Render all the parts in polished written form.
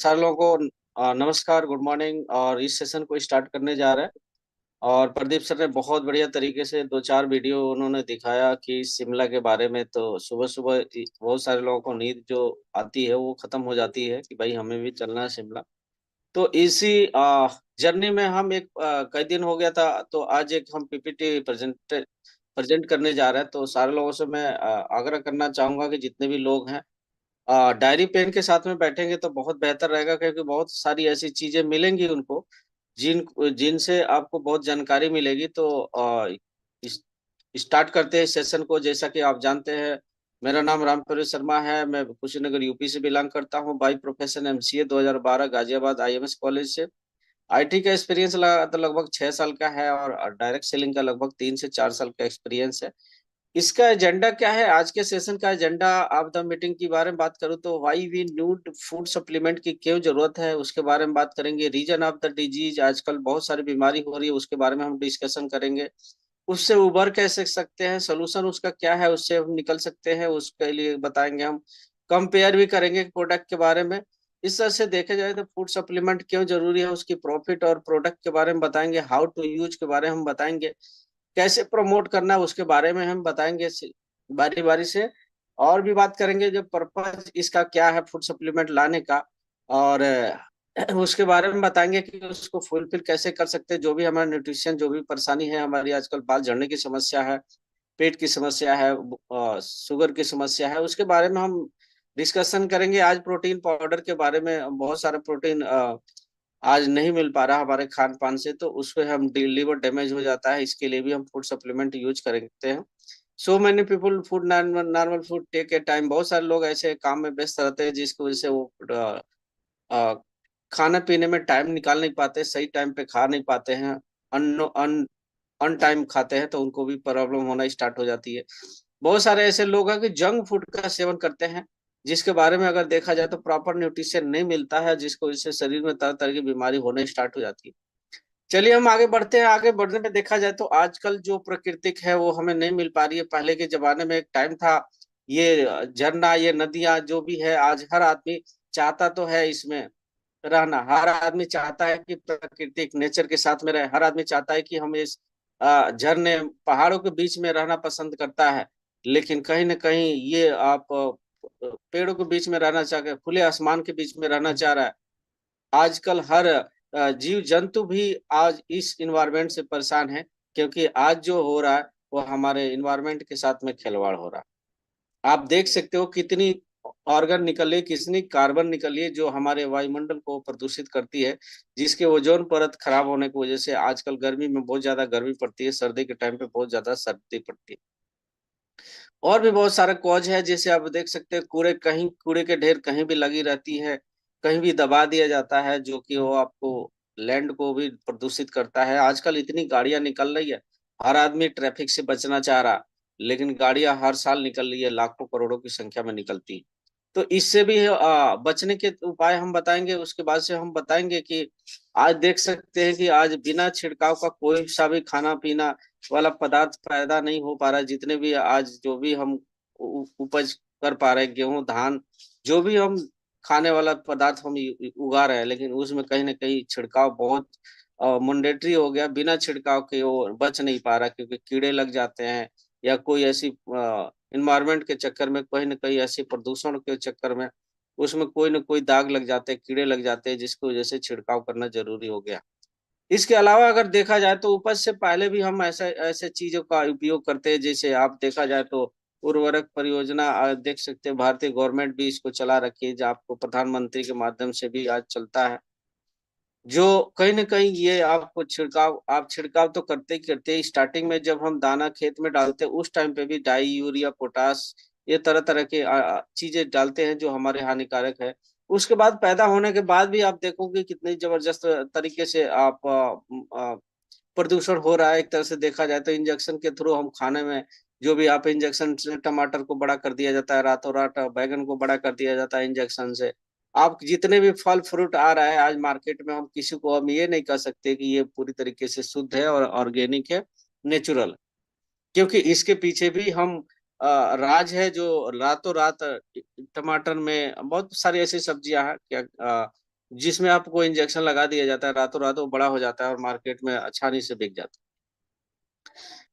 सारे लोगों को नमस्कार, गुड मॉर्निंग। और इस सेशन को स्टार्ट करने जा रहे हैं। और प्रदीप सर ने बहुत बढ़िया तरीके से दो चार वीडियो उन्होंने दिखाया कि शिमला के बारे में। तो सुबह सुबह बहुत सारे लोगों को नींद जो आती है वो खत्म हो जाती है कि भाई हमें भी चलना है शिमला। तो इसी जर्नी में हम कई दिन हो गया था, तो आज एक हम पीपीटी प्रेजेंट करने जा रहे हैं। तो सारे लोगों से मैं आग्रह करना चाहूंगा कि जितने भी लोग हैं डायरी पेन के साथ में बैठेंगे तो बहुत बेहतर रहेगा, क्योंकि बहुत सारी ऐसी चीजें मिलेंगी उनको जिन जिनसे आपको बहुत जानकारी मिलेगी। तो इस स्टार्ट करते हैं सेशन को। जैसा कि आप जानते हैं, मेरा नाम रामप्रीत शर्मा है। मैं कुशीनगर यूपी से बिलोंग करता हूँ। By profession MCA 2012 Ghaziabad IMS college से। आईटी का एक्सपीरियंस तो लगभग 6 साल का है, और डायरेक्ट सेलिंग का लगभग 3 से 4 साल का एक्सपीरियंस है। इसका एजेंडा क्या है? आज के सेशन का एजेंडा ऑफ द मीटिंग के बारे में बात करूं तो why we need food supplement की क्यों जरूरत है उसके बारे में बात करेंगे। रीजन ऑफ द डिजीज, आजकल बहुत सारी बीमारी हो रही है, उसके बारे में हम डिस्कशन करेंगे। उससे उबर कैसे सकते हैं, सोल्यूशन उसका क्या है, उससे हम निकल सकते हैं, उसके लिए बताएंगे हम। कंपेयर भी करेंगे प्रोडक्ट के बारे में। इस तरह से देखा जाए तो फूड सप्लीमेंट क्यों जरूरी है, उसकी प्रॉफिट और प्रोडक्ट के बारे में बताएंगे। हाउ टू यूज के बारे में हम बताएंगे। कैसे प्रमोट करना है उसके बारे में हम बताएंगे बारी बारी से। और भी बात करेंगे जो पर्पज इसका क्या है फूड सप्लीमेंट लाने का। और उसके बारे में बताएंगे कि उसको फुलफिल कैसे कर सकते हैं। जो भी हमारा न्यूट्रिशन, जो भी परेशानी है हमारी, आजकल बाल झड़ने की समस्या है, पेट की समस्या है, शुगर की समस्या है, उसके बारे में हम डिस्कशन करेंगे। आज प्रोटीन पाउडर के बारे में, बहुत सारा प्रोटीन आज नहीं मिल पा रहा हमारे खान पान से, तो उसपे हम लीवर डैमेज हो जाता है, इसके लिए भी हम फूड सप्लीमेंट यूज करते हैं। So many people food normal food take a time. बहुत सारे लोग ऐसे काम में व्यस्त रहते हैं जिसकी वजह से वो अ, खाने पीने में टाइम निकाल नहीं पाते, सही टाइम पे खा नहीं पाते हैं। अन अन अन टाइम खाते हैं तो उनको भी प्रॉब्लम होना स्टार्ट हो जाती है। बहुत सारे ऐसे लोग हैं कि जंक फूड का सेवन करते हैं, जिसके बारे में अगर देखा जाए तो प्रॉपर न्यूट्रिशन नहीं मिलता है, जिसको इससे शरीर में तरह तरह की बीमारी होने स्टार्ट हो जाती है। चलिए हम आगे बढ़ते हैं। आगे बढ़ने में देखा जाए तो आजकल जो प्राकृतिक है वो हमें नहीं मिल पा रही है। पहले के जमाने में एक टाइम था, ये झरना, ये नदियां जो भी है, आज हर आदमी चाहता तो है इसमें रहना। हर आदमी चाहता है कि प्राकृतिक नेचर के साथ में रहे। हर आदमी चाहता है कि हम इस झरने, पहाड़ों के बीच में रहना पसंद करता है। लेकिन कहीं ना कहीं ये आप पेड़ों के बीच में रहना चाह के, खुले आसमान के बीच में रहना चाह रहा है। आजकल हर जीव जंतु भी आज इस इन्वायरमेंट से परेशान है, क्योंकि आज जो हो रहा है वो हमारे इन्वायरमेंट के साथ में खिलवाड़ हो रहा है। आप देख सकते हो कितनी ऑर्गन निकली, कितनी कार्बन निकली है जो हमारे वायुमंडल को प्रदूषित करती है, जिसके ओजोन परत खराब होने की वजह से आजकल गर्मी में बहुत ज्यादा गर्मी पड़ती है, सर्दी के टाइम पे बहुत ज्यादा सर्दी पड़ती है। और भी बहुत सारे कॉज है, जैसे आप देख सकते हैं कूड़े के ढेर कहीं भी लगी रहती है, कहीं भी दबा दिया जाता है, जो कि वो आपको लैंड को भी प्रदूषित करता है। आजकल इतनी गाड़ियां निकल रही है, हर आदमी ट्रैफिक से बचना चाह रहा, लेकिन गाड़ियां हर साल निकल रही है, लाखों करोड़ों की संख्या में निकलती है। तो इससे भी बचने के उपाय हम बताएंगे। उसके बाद से हम बताएंगे कि आज देख सकते हैं कि आज बिना छिड़काव का कोई सा भी खाना पीना वाला पदार्थ पैदा नहीं हो पा रहा है। जितने भी आज जो भी हम उपज कर पा रहे हैं, गेहूं धान, जो भी हम खाने वाला पदार्थ हम उगा रहे हैं, लेकिन उसमें कहीं ना कहीं छिड़काव बहुत मैंडेटरी हो गया। बिना छिड़काव के वो बच नहीं पा रहा, क्योंकि कीड़े लग जाते हैं, या कोई ऐसी इन्वायरमेंट के चक्कर में, कहीं ना कहीं ऐसे प्रदूषण के चक्कर में उसमें कोई ना कोई दाग लग जाते हैं, कीड़े लग जाते हैं, जिसकी वजह से छिड़काव करना जरूरी हो गया। इसके अलावा अगर देखा जाए तो उपज से पहले भी हम ऐसे ऐसे चीजों का उपयोग करते हैं। जैसे आप देखा जाए तो उर्वरक परियोजना देख सकते हैं, भारतीय गवर्नमेंट भी इसको चला रखी है, जो आपको प्रधानमंत्री के माध्यम से भी आज चलता है। जो कहीं ना कहीं ये आपको छिड़काव, आप छिड़काव तो करते ही करते हैं। स्टार्टिंग में जब हम दाना खेत में डालते हैं उस टाइम पे भी डाई, यूरिया, पोटास, ये तरह तरह के चीजें डालते हैं जो हमारे हानिकारक है। उसके बाद पैदा होने के बाद भी आप देखोगे कितनी जबरदस्त तरीके से आप प्रदूषण हो रहा है। एक तरह से देखा जाए तो इंजेक्शन के थ्रू हम खाने में, जो भी आप इंजेक्शन से टमाटर को बड़ा कर दिया जाता है, रातों रात बैगन को बड़ा कर दिया जाता है इंजेक्शन से। आप जितने भी फल फ्रूट आ रहा है आज मार्केट में, हम किसी को हम ये नहीं कह सकते कि ये पूरी तरीके से शुद्ध है और ऑर्गेनिक है, नेचुरल। क्योंकि इसके पीछे भी हम राज है, जो रातों रात टमाटर में बहुत सारी ऐसी सब्जियां हैं क्या, जिसमें आपको इंजेक्शन लगा दिया जाता है, रातों रात वो बड़ा हो जाता है और मार्केट में आसानी से बिक जाता है।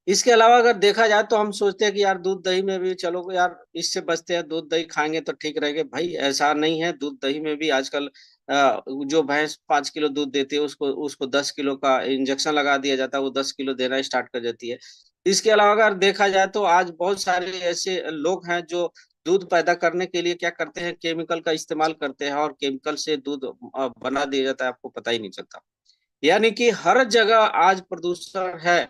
इसके अलावा अगर देखा जाए तो हम सोचते हैं कि यार दूध दही में भी चलो यार इससे बचते हैं, दूध दही खाएंगे तो ठीक रहेंगे। भाई ऐसा नहीं है, दूध दही में भी आजकल जो भैंस 5 किलो दूध देती है उसको उसको 10 किलो का इंजेक्शन लगा दिया जाता है, वो 10 किलो देना स्टार्ट कर देती है। इसके अलावा अगर देखा जाए तो आज बहुत सारे ऐसे लोग हैं जो दूध पैदा करने के लिए क्या करते हैं, केमिकल का इस्तेमाल करते हैं और केमिकल से दूध बना दिया जाता है, आपको पता ही नहीं चलता। यानी कि हर जगह आज प्रदूषण है।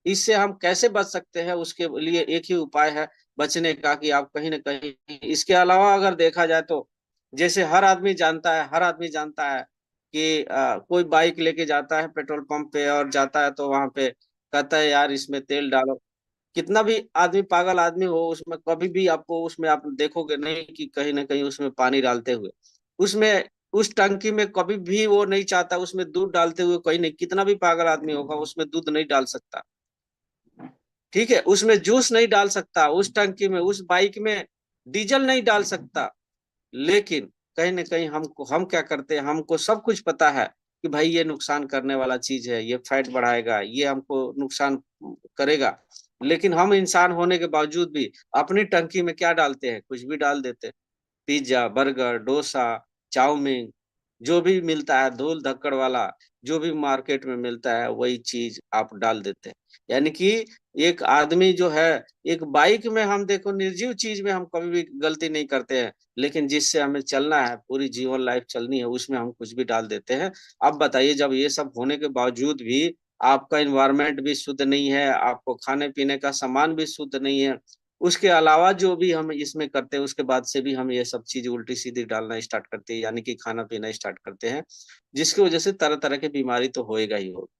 इससे हम कैसे बच सकते हैं, उसके लिए एक ही उपाय है बचने का, कि आप कहीं ना कहीं, इसके अलावा अगर देखा जाए तो जैसे हर आदमी जानता है कि कोई बाइक लेके जाता है पेट्रोल पंप पे और जाता है तो वहां पे कहता है यार इसमें तेल डालो। कितना भी आदमी पागल आदमी हो, उसमें कभी भी आपको उसमें आप देखोगे नहीं कि कहीं ना कहीं उसमें पानी डालते हुए, उसमें उस टंकी में कभी भी वो नहीं चाहता उसमें दूध डालते हुए, कहीं नहीं, कितना भी पागल आदमी होगा उसमें दूध नहीं डाल सकता। ठीक है, उसमें जूस नहीं डाल सकता, उस टंकी में उस बाइक में डीजल नहीं डाल सकता। लेकिन कहीं ना कहीं हम क्या करते हैं, हमको सब कुछ पता है कि भाई ये नुकसान करने वाला चीज है, ये फैट बढ़ाएगा, ये हमको नुकसान करेगा। लेकिन हम इंसान होने के बावजूद भी अपनी टंकी में क्या डालते हैं, कुछ भी डाल देते हैं। पिज्जा, बर्गर, डोसा, चाउमीन, जो भी मिलता है धूल धक्कड़ वाला, जो भी मार्केट में मिलता है वही चीज आप डाल देते हैं। यानी कि एक आदमी जो है, एक बाइक में हम देखो निर्जीव चीज में हम कभी भी गलती नहीं करते हैं, लेकिन जिससे हमें चलना है, पूरी जीवन लाइफ चलनी है, उसमें हम कुछ भी डाल देते हैं। अब बताइए, जब ये सब होने के बावजूद भी आपका इन्वायरमेंट भी शुद्ध नहीं है, आपको खाने पीने का सामान भी शुद्ध नहीं है, उसके अलावा जो भी हम इसमें करते हैं उसके बाद से भी हम ये सब चीज उल्टी सीधी डालना स्टार्ट करते हैं, यानी कि खाना पीना स्टार्ट करते हैं, जिसकी वजह से तरह तरह की बीमारी तो होएगा ही होगा।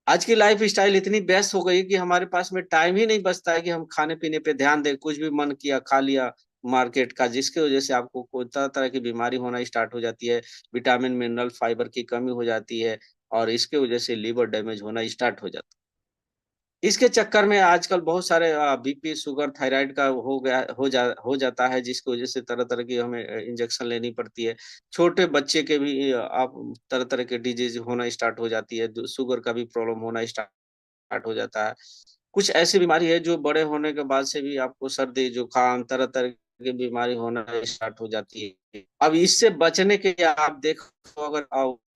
आज की लाइफ स्टाइल इतनी व्यस्त हो गई है कि हमारे पास में टाइम ही नहीं बचता है कि हम खाने पीने पे ध्यान दें, कुछ भी मन किया खा लिया मार्केट का, जिसकी वजह से आपको कोई तरह तरह की बीमारी होना स्टार्ट हो जाती है, विटामिन मिनरल फाइबर की कमी हो जाती है, और इसके वजह से लीवर डैमेज होना स्टार्ट हो जाता है। इसके चक्कर में आजकल बहुत सारे बीपी शुगर थायराइड का हो जाता है, जिसकी वजह से तरह तरह की हमें इंजेक्शन लेनी पड़ती है। छोटे बच्चे के भी आप तरह तरह के डिजीज होना स्टार्ट हो जाती है, शुगर का भी प्रॉब्लम होना स्टार्ट हो जाता है। कुछ ऐसी बीमारी है जो बड़े होने के बाद से भी आपको सर्दी जुकाम तरह तरह की बीमारी होना स्टार्ट हो जाती है। अब इससे बचने के लिए आप देखो, अगर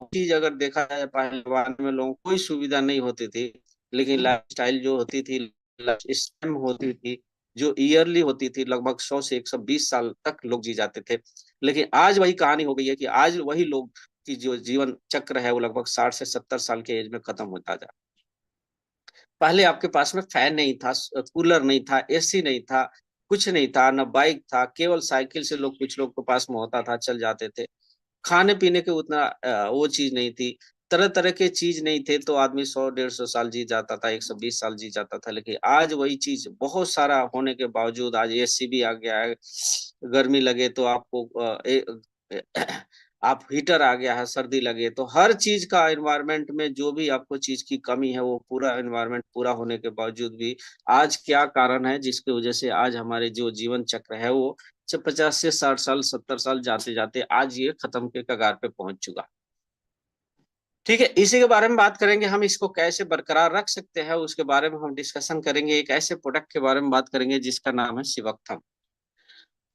चीज अगर देखा जाए, पहले जमाने में लोगों को कोई सुविधा नहीं होती थी, लेकिन लाइफ स्टाइल जो होती थी, स्टेम होती थी, जो ईयरली होती थी, लगभग 100 से 120 साल तक लोग जी जाते थे। लेकिन आज वही कहानी हो गई है कि आज वही लोग की जो जीवन चक्र है वो लगभग 60 से 70 साल के एज में खत्म होता जा। पहले आपके पास में फैन नहीं था, कूलर नहीं था, एसी नहीं था, कुछ नहीं था, न बाइक था, केवल साइकिल से लोग, कुछ लोग के पास में होता था, चल जाते थे। खाने पीने के उतना वो चीज नहीं थी, तरह तरह के चीज नहीं थे, तो आदमी 100 150 साल जी जाता था, 120 साल जी जाता था। लेकिन आज वही चीज बहुत सारा होने के बावजूद, आज एसी भी आ गया है, गर्मी लगे तो आपको आप हीटर आ गया है, सर्दी लगे तो हर चीज का एनवायरनमेंट में जो भी आपको चीज की कमी है, वो पूरा एनवायरनमेंट पूरा होने के बावजूद भी आज क्या कारण है जिसकी वजह से आज हमारे जो जीवन चक्र है वो 50 से 60 साल 70 साल जाते जाते आज ये खत्म के कगार पे पहुंच चुका। ठीक है, इसी के बारे में बात करेंगे, हम इसको कैसे बरकरार रख सकते हैं उसके बारे में हम डिस्कशन करेंगे। एक ऐसे प्रोडक्ट के बारे में बात करेंगे जिसका नाम है शिवक्थम।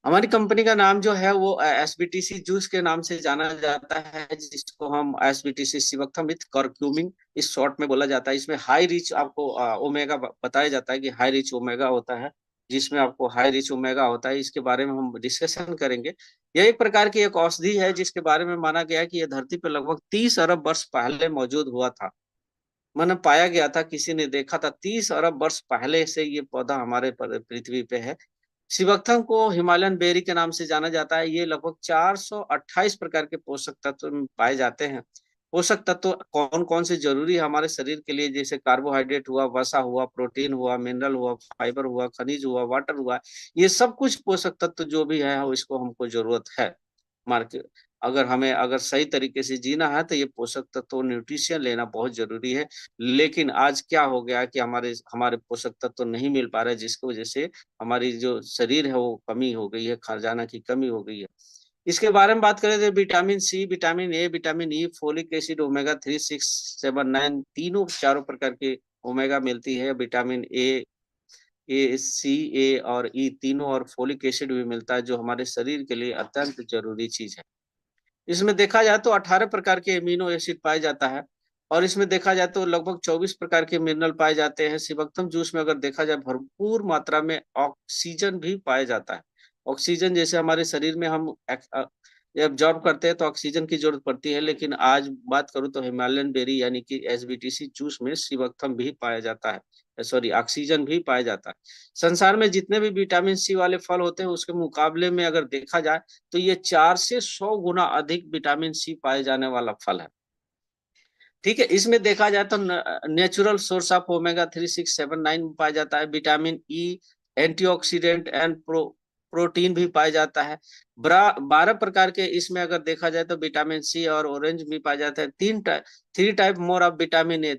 हमारी कंपनी का नाम जो है वो एसबीटीसी जूस के नाम से जाना जाता है, जिसको हम एसबीटीसी शिवक्थम विथ करक्यूमिन इस शॉर्ट में बोला जाता है। इसमें हाई रिच आपको ओमेगा बताया जाता है कि हाई रिच ओमेगा होता है, जिसमें आपको हाई रिच ओमेगा होता है, इसके बारे में हम डिस्कशन करेंगे। यह एक प्रकार की एक औषधि है जिसके बारे में माना गया है कि यह धरती पर लगभग 30 अरब वर्ष पहले मौजूद हुआ था। मैंने पाया गया था, किसी ने देखा था, 30 अरब वर्ष पहले से ये पौधा हमारे पृथ्वी पे है। शिवक्थम को हिमालयन बेरी के नाम से जाना जाता है। ये लगभग 428 प्रकार के पोषक तत्व में पाए जाते हैं। पोषक तत्व कौन कौन से जरूरी है हमारे शरीर के लिए, जैसे कार्बोहाइड्रेट हुआ, वसा हुआ, प्रोटीन हुआ, मिनरल हुआ, फाइबर हुआ, खनिज हुआ, वाटर हुआ, ये सब कुछ पोषक तत्व जो भी है इसको हमको जरूरत है। मार्केट, अगर सही तरीके से जीना है तो ये पोषक तत्व न्यूट्रिशन लेना बहुत जरूरी है। लेकिन आज क्या हो गया कि हमारे हमारे पोषक तत्व नहीं मिल पा रहे, जिसकी वजह से हमारी जो शरीर है वो कमी हो गई है, खजाना की कमी हो गई है। इसके बारे में बात करें तो vitamin C, vitamin A, vitamin E, folic acid, omega 3, 6, 7, 9, तीनों चारों प्रकार के ओमेगा मिलती है। विटामिन ए, सी, ए और ई तीनों, और फोलिक एसिड भी मिलता है, जो हमारे शरीर के लिए अत्यंत जरूरी चीज है। इसमें देखा जाए तो 18 प्रकार के एमिनो एसिड पाए जाता है, और इसमें देखा जाए तो लगभग 24 प्रकार के मिनरल पाए जाते हैं। शिवक्तम जूस में अगर देखा जाए भरपूर मात्रा में ऑक्सीजन भी पाया जाता है। ऑक्सीजन जैसे हमारे शरीर में हम एब्जॉर्ब करते हैं तो ऑक्सीजन की जरूरत पड़ती है, लेकिन आज बात करूं तो हिमालयन बेरी यानी कि एसबीटीसी जूस में शिवक्तम भी पाया जाता है, सॉरी ऑक्सीजन भी पाया जाता है। संसार में जितने भी विटामिन सी वाले फल होते हैं उसके मुकाबले में अगर देखा जाए तो ये 4 से 100 गुना अधिक विटामिन सी पाए जाने वाला फल है। ठीक है, इसमें देखा जाए तो नेचुरल सोर्स ऑफ ओमेगा 3, 6, 7, 9 पाया जाता है। Vitamin E antioxidant and protein भी पाया जाता है। 12 प्रकार के इसमें अगर देखा जाए तो विटामिन सी और ऑरेंज भी पाया जाता है। 3 type more of vitamin A,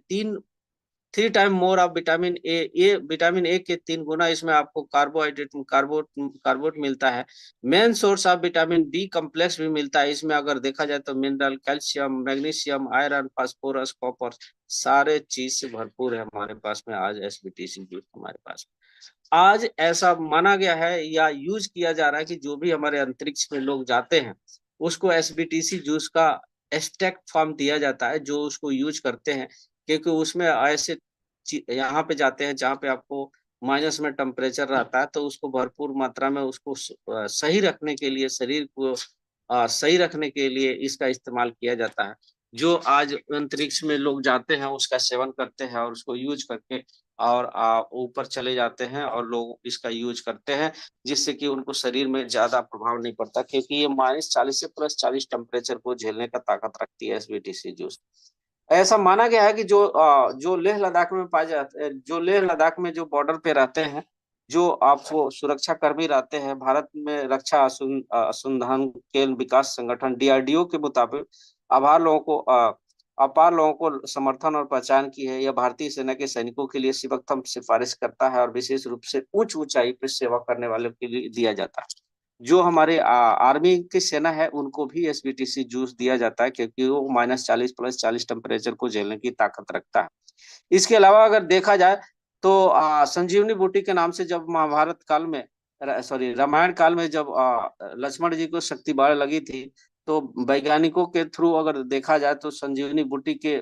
3 time more of vitamin A, ये विटामिन ए के 3 गुना इसमें आपको कार्बोहाइड्रेट कार्बोट मिलता है। Main source of vitamin B complex भी मिलता है। इसमें अगर देखा जाए तो mineral, calcium, magnesium, iron, phosphorus, copper, सारे चीज से भरपूर है हमारे पास में आज एसबीटीसी जूस हमारे पास में। आज ऐसा माना गया है या यूज किया जा रहा है कि जो भी हमारे अंतरिक्ष में लोग जाते हैं उसको एसबीटीसी जूस का एक्सट्रैक्ट फॉर्म दिया जाता है, जो उसको यूज करते हैं, क्योंकि उसमें ऐसे यहाँ पे जाते हैं जहाँ पे आपको माइनस में टेम्परेचर रहता है, तो उसको भरपूर मात्रा में उसको सही रखने के लिए, शरीर को सही रखने के लिए इसका इस्तेमाल किया जाता है। जो आज अंतरिक्ष में लोग जाते हैं उसका सेवन करते हैं और उसको यूज करके और ऊपर चले जाते हैं, और लोग इसका यूज करते हैं, जिससे कि उनको शरीर में ज्यादा प्रभाव नहीं पड़ता, क्योंकि ये -40 से +40 टेम्परेचर को झेलने का ताकत रखती है एसबीटीसी जूस। ऐसा माना गया है कि जो लेह लद्दाख में पाए जाते हैं, जो लेह लद्दाख में जो बॉर्डर पे रहते हैं, जो आपको सुरक्षा कर्मी रहते हैं, भारत में रक्षा अनुसंधान के विकास संगठन डीआरडीओ के मुताबिक अपार लोगों को अपार लोगों को समर्थन और पहचान की है। यह भारतीय सेना के सैनिकों के लिए सर्वोत्तम सिफारिश करता है और विशेष रूप से उच्च ऊंचाई पर सेवा करने वालों के लिए दिया जाता है। जो हमारे आर्मी की सेना है उनको भी एसबीटीसी जूस दिया जाता है, क्योंकि वो -40 +40 टेम्परेचर को झेलने की ताकत रखता है। इसके अलावा अगर देखा जाए तो संजीवनी बूटी के नाम से जब महाभारत काल में, सॉरी रामायण काल में जब लक्ष्मण जी को शक्ति बाढ़ लगी थी, तो वैज्ञानिकों के थ्रू अगर देखा जाए तो संजीवनी बूटी के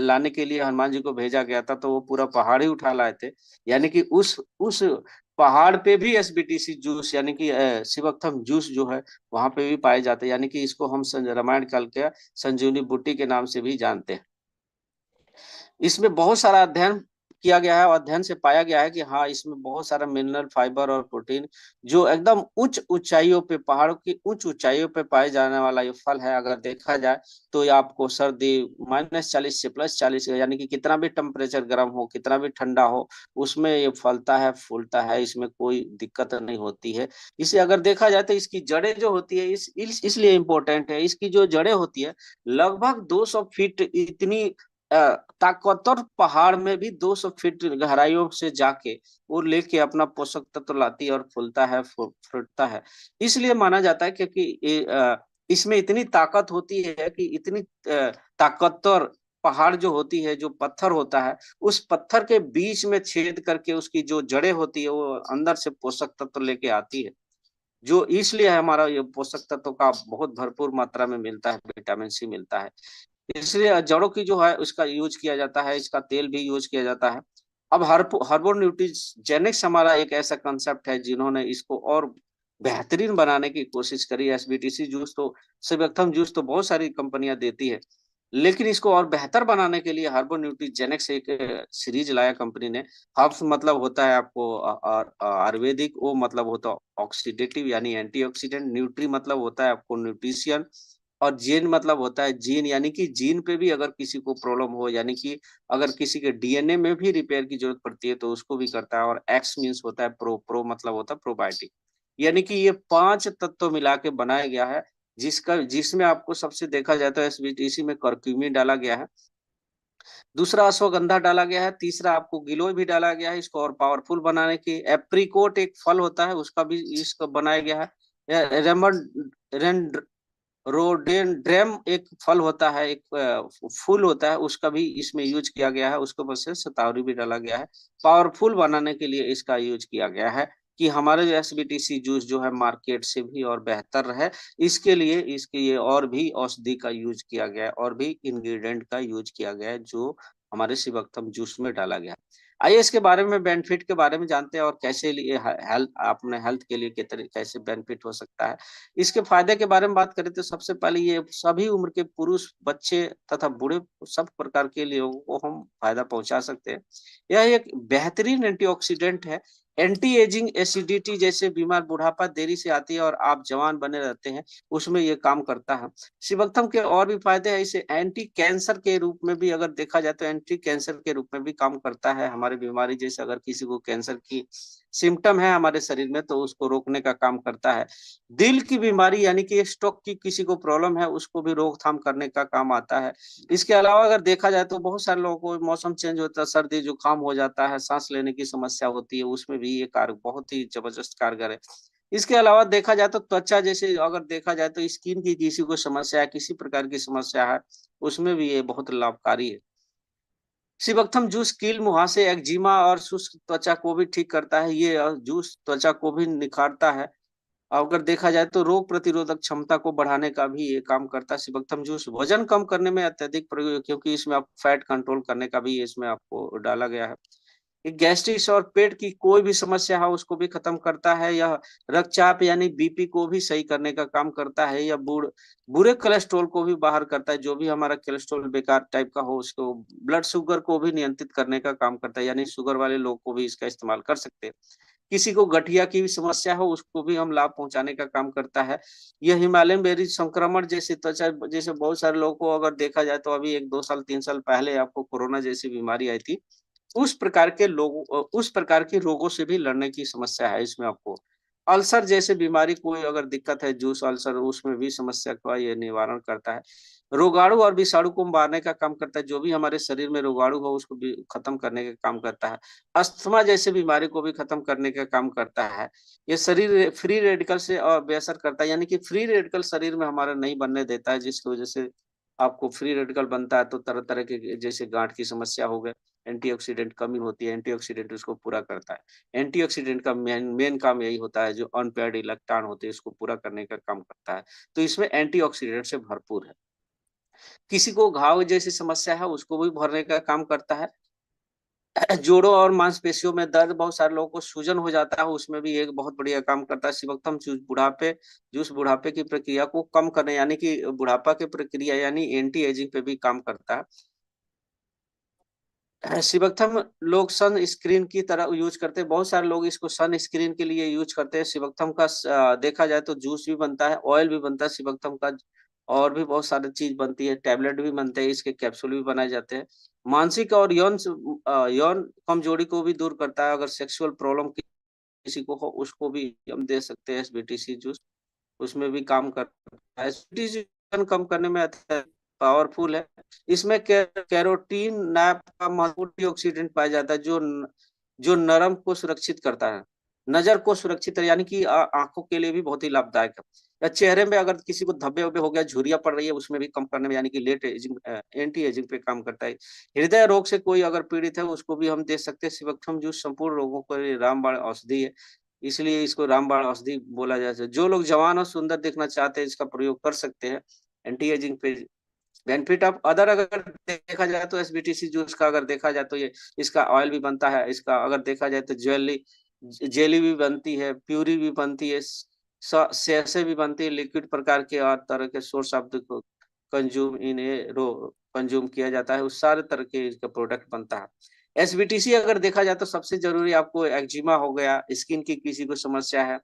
लाने के लिए हनुमान जी को भेजा गया था, तो वो पूरा पहाड़ ही उठा लाए थे। यानी कि उस पहाड़ पे भी एसबीटीसी जूस यानी कि शिवक्थम जूस जो है वहां पे भी पाए जाते हैं, यानी कि इसको हम रामायण काल के संजीवनी बूटी के नाम से भी जानते हैं। इसमें बहुत सारा अध्ययन किया गया है और अध्ययन से पाया गया है कि हाँ, इसमें बहुत सारा मिनरल, फाइबर और प्रोटीन जो एकदम उच्च ऊंचाइयों पे, पहाड़ों की उच्च ऊंचाइयों पे पाए जाने वाला ये फल है। अगर देखा जाए तो ये आपको सर्दी -40 से +40 यानी कि कितना भी टेम्परेचर गर्म हो, कितना भी ठंडा हो, उसमें ये फलता है, फूलता है, इसमें कोई दिक्कत नहीं होती है। इसे अगर देखा जाए तो इसकी जड़ें जो होती है इसलिए इम्पोर्टेंट है। इसकी जो जड़ें होती है लगभग 200 फीट इतनी ताकतवर पहाड़ में भी 200 फीट गहराइयों से जाके वो लेके अपना पोषक तत्व लाती है और फूलता है, फूटता है। इसलिए माना जाता है क्योंकि इसमें इतनी ताकत होती है कि इतनी ताकतवर पहाड़ जो होती है, जो पत्थर होता है, उस पत्थर के बीच में छेद करके उसकी जो जड़ें होती है वो अंदर से पोषक तत्व लेके आती है, जो इसलिए हमारा ये पोषक तत्व का बहुत भरपूर मात्रा में मिलता है, विटामिन सी मिलता है। इसलिए जड़ों की जो है उसका यूज किया जाता है, इसका तेल भी यूज किया जाता है। अब हर्बो न्यूट्रिजेनिक्स हमारा एक ऐसा कंसेप्ट है जिन्होंने इसको और बेहतरीन बनाने की कोशिश करी। एसबीटीसी जूस तो, सेबेक्थम जूस तो बहुत सारी कंपनियां देती है, लेकिन इसको और बेहतर बनाने के लिए हर्बो न्यूट्रिजेनिक्स एक सीरीज लाया कंपनी ने। हर्ब्स मतलब होता है आपको आयुर्वेदिक, वो मतलब होता है ऑक्सीडेटिव यानी एंटीऑक्सीडेंट, न्यूट्री मतलब होता है आपको न्यूट्रिशियन, और जीन मतलब होता है जीन, यानी कि जीन पे भी अगर किसी को प्रॉब्लम हो, यानी कि अगर किसी के डीएनए में भी रिपेयर की जरूरत पड़ती है तो उसको भी करता है। और एक्स मीन्स होता है प्रो, प्रो मतलब होता है प्रोबायोटिक। यानी कि ये 5 तत्व मिला के बनाया गया है, जिसमें आपको सबसे देखा जाए तो एसबीटीसी में करक्यूमिन डाला गया है, दूसरा अश्वगंधा डाला गया है, तीसरा आपको गिलोय भी डाला गया है इसको और पावरफुल बनाने की। एप्रिकोट एक फल होता है उसका भी इसको बनाया गया है। रेमन रोडेंड्रम एक फल होता है, एक फूल होता है, उसका भी इसमें यूज किया गया है, उसको बस से शतावरी भी डाला गया है। पावरफुल बनाने के लिए इसका यूज किया गया है कि हमारे जो एसबीटीसी जूस जो है मार्केट से भी और बेहतर है। इसके लिए इसके ये और भी औषधि का यूज किया गया है, और भी इंग्रेडिएंट का यूज किया गया है जो हमारे शिवक्तम जूस में डाला गया है। आइए इसके बारे में, बेनिफिट के बारे में जानते हैं, और कैसे लिए हेल्थ अपने हेल्थ के लिए कैसे बेनिफिट हो सकता है। इसके फायदे के बारे में बात करें तो सबसे पहले ये सभी उम्र के पुरुष, बच्चे तथा बूढ़े सब प्रकार के लोगों को हम फायदा पहुंचा सकते हैं। यह एक बेहतरीन एंटीऑक्सीडेंट है। एंटी एजिंग, एसिडिटी जैसे बीमार, बुढ़ापा देरी से आती है और आप जवान बने रहते हैं, उसमें ये काम करता है। शिवक्तम के और भी फायदे हैं। इसे एंटी कैंसर के रूप में भी अगर देखा जाए तो एंटी कैंसर के रूप में भी काम करता है। हमारी बीमारी जैसे अगर किसी को कैंसर की सिम्टम है हमारे शरीर में, तो उसको रोकने का काम करता है। दिल की बीमारी यानी कि स्ट्रोक की किसी को प्रॉब्लम है, उसको भी रोकथाम करने का काम आता है। इसके अलावा अगर देखा जाए तो बहुत सारे लोगों को मौसम चेंज होता है, सर्दी जुकाम हो जाता है, सांस लेने की समस्या होती है, उसमें भी ये कार बहुत ही जबरदस्त कारगर है। इसके अलावा देखा जाए तो त्वचा जैसे अगर देखा जाए तो स्किन की किसी को समस्या है, किसी प्रकार की समस्या है, उसमें भी ये बहुत लाभकारी है। शिवक्थम जूस कील, मुहासे, एक्जिमा और शुष्क त्वचा को भी ठीक करता है। ये जूस त्वचा को भी निखारता है। अगर देखा जाए तो रोग प्रतिरोधक क्षमता को बढ़ाने का भी ये काम करता है शिवक्तम जूस। वजन कम करने में अत्यधिक प्रयोग, क्योंकि इसमें आप फैट कंट्रोल करने का भी इसमें आपको डाला गया है। ये गैस्ट्रिक्स और पेट की कोई भी समस्या है उसको भी खत्म करता है। यह रक्तचाप यानी बीपी को भी सही करने का काम करता है। यह बुरे कोलेस्ट्रॉल को भी बाहर करता है, जो भी हमारा कोलेस्ट्रॉल बेकार टाइप का हो उसको। ब्लड शुगर को भी नियंत्रित करने का काम करता है, यानी शुगर वाले लोग को भी इसका इस्तेमाल कर सकते हैं। किसी को गठिया की भी समस्या हो उसको भी हम लाभ पहुंचाने का काम करता है। यह हिमालयन बेरीज संक्रमण जैसे त्वचा जैसे बहुत सारे लोगों को अगर देखा जाए तो अभी 1 2 साल 3 साल पहले आपको कोरोना जैसी बीमारी आई थी, उस प्रकार के लोगों, उस प्रकार के रोगों से भी लड़ने की समस्या है इसमें आपको। अल्सर जैसे बीमारी कोई अगर दिक्कत है, जूस अल्सर, उसमें भी समस्या का ये निवारण करता है। रोगाणु और विषाणु को मारने का काम करता है, जो भी हमारे शरीर में रोगाणु हो उसको भी खत्म करने का काम करता है। अस्थमा जैसे बीमारी को भी खत्म करने का काम करता है। ये शरीर फ्री रेडिकल से बेअसर करता है, यानी कि फ्री रेडिकल शरीर में हमारा नहीं बनने देता है, जिसकी वजह से आपको फ्री रेडिकल बनता है तो तरह तरह के जैसे गांठ की समस्या हो गए, एंटीऑक्सीडेंट कमी होती है, एंटीऑक्सीडेंट उसको पूरा करता है। एंटीऑक्सीडेंट का मेन मेन काम यही होता है, जो अनपेयर्ड इलेक्ट्रॉन होते हैं उसको पूरा करने का काम करता है। तो इसमें एंटीऑक्सीडेंट से भरपूर है। किसी को घाव जैसी समस्या है उसको भी भरने का काम करता है। जोड़ों और मांसपेशियों में दर्द, बहुत सारे लोगों को सूजन हो जाता है, उसमें भी एक बहुत बढ़िया काम करता है शिवक्तम जूस। बुढ़ापे की प्रक्रिया को कम करने यानी कि बुढ़ापा की प्रक्रिया यानी एंटी एजिंग पे भी काम करता है। शिवक्थम लोग सन स्क्रीन की तरह यूज करते हैं, बहुत सारे लोग इसको सन स्क्रीन के लिए यूज करते हैं। शिवक्थम का देखा जाए तो जूस भी बनता है, ऑयल भी बनता है शिवक्थम का, और भी बहुत सारी चीज बनती है, टैबलेट भी बनते हैं, इसके कैप्सूल भी बनाए जाते हैं। मानसिक और यौन कमजोरी को भी दूर करता है। अगर सेक्सुअल प्रॉब्लम किसी को हो उसको भी हम दे सकते हैं एसबीटीसी जूस, उसमें भी काम करता है। एसबीटीसी कम करने में पावरफुल है। इसमें कैरोटीन नाप का महत्वपूर्ण ऑक्सीडेंट पाया जाता है, जो नरम को सुरक्षित करता है, नजर को सुरक्षित, यानी कि आंखों के लिए भी बहुत ही लाभदायक है। या चेहरे में अगर किसी को धब्बे वब्बे हो गया, झुर्रियां पड़ रही है, उसमें भी कम करने में, यानी कि लेट एजिंग, एंटी एजिंग पे काम करता है। हृदय रोग से कोई अगर पीड़ित है उसको भी हम दे सकते हैं शिवक्थम जूस। संपूर्ण रोगों को रामबाण औषधि है, इसलिए इसको रामबाण औषधि बोला जाता है। जो लोग जवान और सुंदर दिखना चाहते हैं इसका प्रयोग कर सकते हैं एंटी एजिंग पे। बेनिफिट ऑफ अदर अगर देखा जाए तो एसबीटीसी जूस का अगर देखा जाए तो ये इसका ऑयल भी बनता है, इसका अगर देखा जाए तो जेली भी बनती है, प्यूरी भी बनती है, सैसे भी बनती है, लिक्विड प्रकार के और तरह के source of the consume in a raw consume किया जाता है, उस सारे तरह के इसका प्रोडक्ट बनता है। एसबीटीसी अगर देखा जाए तो सबसे जरूरी आपको एक्जिमा हो गया, स्किन की किसी को समस्या है,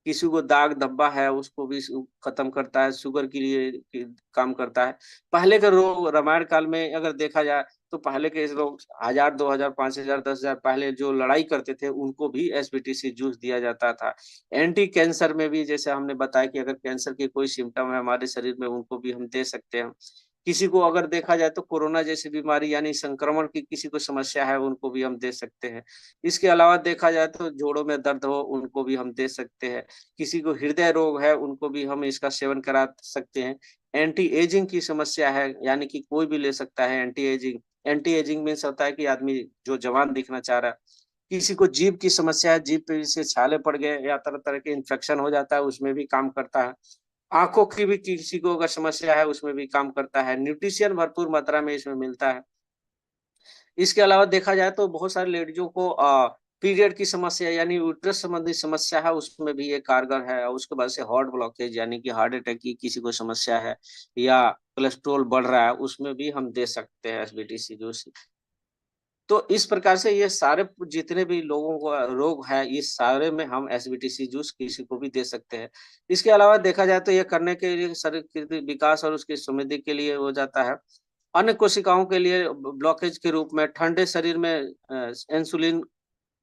किसी को दाग धब्बा है उसको भी खत्म करता है, शुगर के लिए काम करता है। पहले के रोग रामायण काल में अगर देखा जाए तो पहले के लोग 1000 2000 5000 10,000 पहले जो लड़ाई करते थे उनको भी एसबीटीसी जूस दिया जाता था। एंटी कैंसर में भी जैसे हमने बताया कि अगर कैंसर के कोई सिम्टम है हमारे शरीर में उनको भी हम दे सकते हैं। किसी को अगर देखा जाए तो कोरोना जैसी बीमारी यानी संक्रमण की किसी को समस्या है, उनको भी हम दे सकते हैं। इसके अलावा देखा जाए तो जोड़ों में दर्द हो, उनको भी हम दे सकते हैं। किसी को हृदय रोग है, उनको भी हम इसका सेवन करा सकते हैं। एंटी एजिंग की समस्या है, यानी कि कोई भी ले सकता है anti ageing. Anti ageing means होता है कि आदमी जो जवान दिखना चाह रहा है। किसी को जीभ की समस्या है, जीभ पे से छाले पड़ गए या तरह तरह के इन्फेक्शन हो जाता है, उसमें भी काम करता है। आंखों की भी किसी को अगर समस्या है, उसमें भी काम करता है। न्यूट्रिशन भरपूर मात्रा में इसमें मिलता है। इसके अलावा देखा जाए तो बहुत सारे लेडीजों को पीरियड की समस्या यानी यूट्रस संबंधी समस्या है, उसमें भी ये कारगर है। और उसके बाद से हार्ट ब्लॉकेज यानी कि हार्ट अटैक की किसी को समस्या है, या कोलेस्ट्रोल बढ़ रहा है, उसमें भी हम दे सकते हैं एसबीटीसी जूस। तो इस प्रकार से ये सारे जितने भी लोगों को रोग है, इस सारे में हम एसबीटीसी जूस किसी को भी दे सकते हैं। इसके अलावा देखा जाए तो ये करने के लिए शरीर के विकास और उसकी समृद्धि के लिए हो जाता है। अन्य कोशिकाओं के लिए ब्लॉकेज के रूप में ठंडे शरीर में इंसुलिन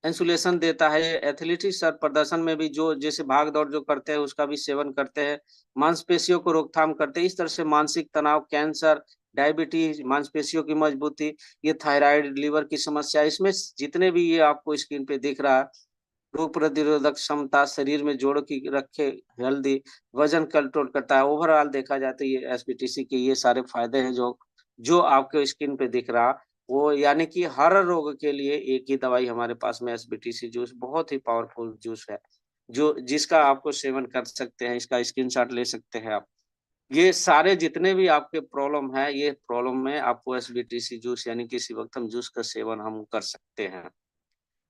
इंसुलेशन देता है। एथलेटिक्स और प्रदर्शन में भी जो जैसे भाग दौड़ जो करते हैं, उसका भी सेवन करते हैं। मांसपेशियों को रोकथाम करते हैं। इस तरह से मानसिक तनाव, कैंसर, डायबिटीज, मांसपेशियों की मजबूती, ये थायराइड, लीवर की समस्या, इसमें जितने भी ये आपको स्क्रीन पे दिख रहा है, रोग प्रतिरोधक क्षमता, शरीर में जोड़ों की रखे हेल्दी, वजन कंट्रोल करता है। ओवरऑल देखा जाए तो ये एसबीटीसी के ये सारे फायदे हैं जो जो आपके स्क्रीन पे दिख रहा, वो यानी कि हर रोग के लिए एक ही दवाई हमारे पास में एसबीटीसी जूस बहुत ही पावरफुल जूस है, जो जिसका आपको सेवन कर सकते हैं। इसका स्क्रीनशॉट ले सकते हैं आप। ये सारे जितने भी आपके प्रॉब्लम है, ये प्रॉब्लम में आपको एसबीटीसी जूस यानी कि शिवक्तम जूस का सेवन हम कर सकते हैं।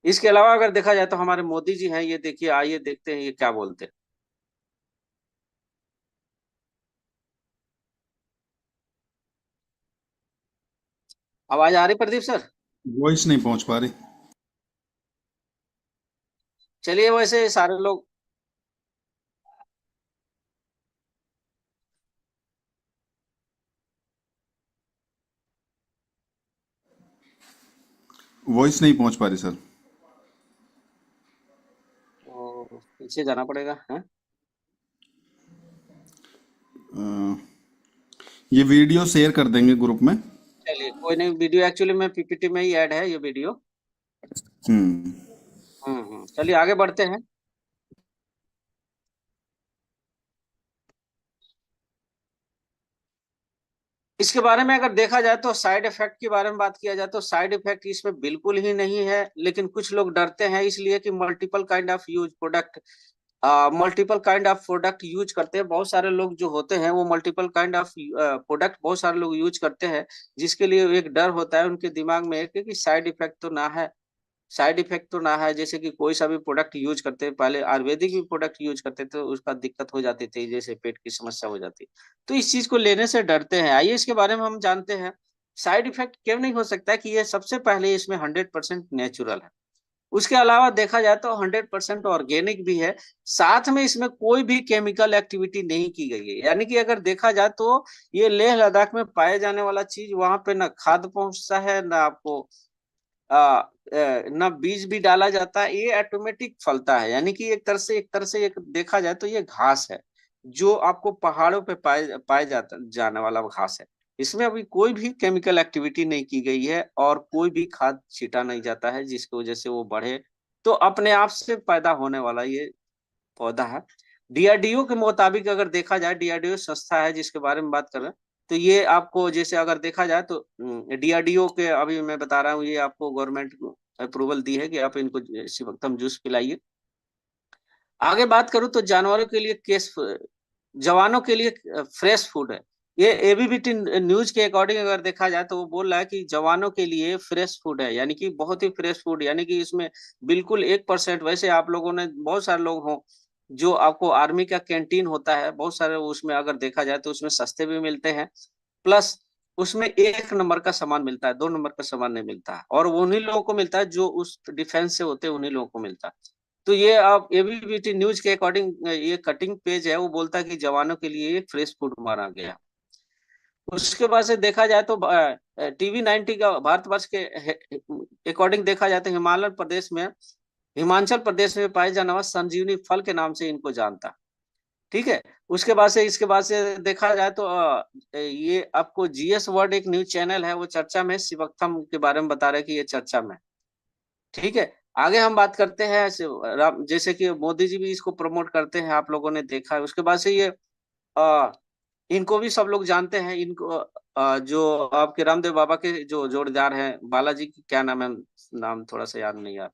इसके अलावा अगर देखा जाए तो हमारे मोदी जी हैं, ये देखिए, आइए देखते हैं ये क्या बोलते हैं। आवाज आ रही प्रदीप सर? वॉइस नहीं पहुंच पा रही। चलिए, वैसे सारे लोग वॉइस नहीं पहुंच पा रही सर। पीछे जाना पड़ेगा है। अ, ये वीडियो शेयर कर देंगे ग्रुप में। चलिए कोई नहीं, वीडियो एक्चुअली में पीपीटी में ही ऐड है ये वीडियो। हम्म। चलिए आगे बढ़ते हैं। इसके बारे में अगर देखा जाए तो साइड इफेक्ट के बारे में बात किया जाए तो साइड इफेक्ट इसमें बिल्कुल ही नहीं है, लेकिन कुछ लोग डरते हैं इसलिए कि multiple kind of product use करते हैं। बहुत सारे लोग जो होते हैं वो मल्टीपल काइंड ऑफ प्रोडक्ट बहुत सारे लोग यूज करते हैं, जिसके लिए एक डर होता है उनके दिमाग में एक कि साइड इफेक्ट तो ना है। साइड इफेक्ट तो ना है, जैसे कि कोई सा भी प्रोडक्ट यूज करते हैं, पहले आयुर्वेदिक भी प्रोडक्ट यूज करते थे तो उसका दिक्कत हो जाती थी, जैसे पेट की समस्या हो जाती। तो इस चीज को लेने से डरते हैं। आइए इसके बारे में हम जानते हैं। साइड इफेक्ट क्यों नहीं हो सकता है कि ये सबसे पहले इसमें 100% नेचुरल है। उसके अलावा देखा जाए तो 100% ऑर्गेनिक भी है। साथ में इसमें कोई भी केमिकल एक्टिविटी नहीं की गई है, यानी कि अगर देखा जाए तो ये लेह लद्दाख में पाए जाने वाला चीज वहां पे ना खाद पहुंचता है, ना आपको ना बीज भी डाला जाता है, ये ऑटोमेटिक फलता है। यानी कि एक तरह से एक देखा जाए तो ये घास है, जो आपको पहाड़ों पे पाए जाने वाला घास है। इसमें अभी कोई भी केमिकल एक्टिविटी नहीं की गई है और कोई भी खाद छीटा नहीं जाता है जिसकी वजह से वो बढ़े। तो अपने आप से पैदा होने वाला ये पौधा है। डीआरडीओ के मुताबिक अगर देखा जाए, डीआरडीओ संस्था है जिसके बारे में बात कर रहे हैं, तो ये आपको जैसे अगर देखा जाए तो डीआरडीओ के अभी मैं बता रहा हूँ, ये आपको गवर्नमेंट अप्रूवल दी है कि आप इनको शिवक्तम जूस पिलाइए। आगे बात करूं तो जानवरों के लिए केस जवानों के लिए फ्रेश फूड है। ये एबीपी न्यूज के अकॉर्डिंग अगर देखा जाए तो वो बोल रहा है कि जवानों के लिए फ्रेश फूड है, यानी कि बहुत ही फ्रेश फूड, यानी कि इसमें बिल्कुल 1%। वैसे आप लोगों ने बहुत सारे लोग हों जो आपको आर्मी का कैंटीन होता है, बहुत सारे उसमें अगर देखा जाए तो उसमें सस्ते भी मिलते हैं, प्लस उसमें 1 नंबर का सामान मिलता है, 2 नंबर का सामान नहीं मिलता है। और वो उन्हीं लोगों को मिलता है जो उस डिफेंस से होते हैं, उन्हीं लोगों को मिलता है। तो ये आप एबीपी न्यूज के अकॉर्डिंग ये कटिंग पेज है, वो बोलता है कि जवानों के लिए फ्रेश फूड माना गया। उसके बाद से देखा जाए तो टीवी 90 का भारतवर्ष के अकॉर्डिंग देखा जाए तो हिमाचल प्रदेश में पाए जाने वाला संजीवनी फल के नाम से इनको जानता। ठीक है। उसके बाद से इसके बाद से देखा जाए तो ये आपको जीएस वर्ड एक न्यूज चैनल है, वो चर्चा में शिवक्थम के बारे में बता रहे हैं कि ये चर्चा में। ठीक है। आगे हम बात करते हैं जैसे कि मोदी जी भी इसको प्रमोट करते हैं, आप लोगों ने देखा है। उसके बाद से ये इनको भी सब लोग जानते हैं। इनको जो आपके रामदेव बाबा के जो जोड़ीदार हैं, बालाजी की क्या नाम है, नाम थोड़ा सा याद नहीं यार।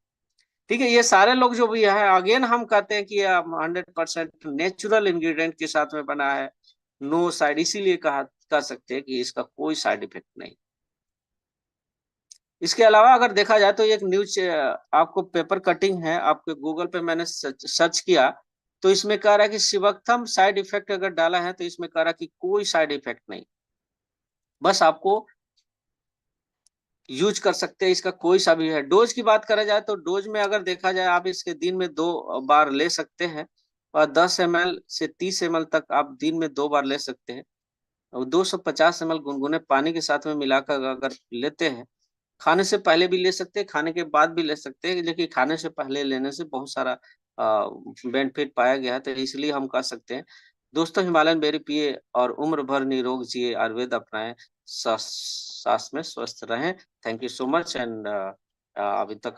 ठीक है। ये सारे लोग जो भी है, अगेन हम कहते हैं कि ये 100% नेचुरल इंग्रेडिएंट के साथ में बना है, नो साइड, इसीलिए कह सकते हैं कि इसका कोई साइड इफेक्ट नहीं। इसके अलावा अगर देखा जाए तो एक न्यूज आपको पेपर कटिंग है, आपके गूगल पे मैंने सर्च किया, तो इसमें कह रहा है कि शिवक्थम साइड इफेक्ट अगर डाला है तो इसमें कह रहा है कि कोई साइड इफेक्ट नहीं, बस आपको यूज कर सकते हैं, इसका कोई सा भी है। डोज की बात करा जाए तो डोज में अगर देखा जाए, आप इसके दिन में 2 बार ले सकते हैं, और 10 ml से 30 ml तक आप दिन में 2 बार ले सकते हैं। और 250 ml गुनगुने पानी के साथ में मिलाकर अगर लेते हैं, खाने से पहले भी ले सकते हैं, खाने के बाद भी ले सकते हैं, लेकिन खाने से पहले लेने से बहुत सारा बेनिफिट पाया गया है, तो इसलिए हम कह सकते हैं दोस्तों, हिमालयन बेरी पिए और उम्र भर निरोग जिए, आयुर्वेद अपनाएं, स्वास्थ्य में स्वस्थ रहें। Thank you so much. And अभी तक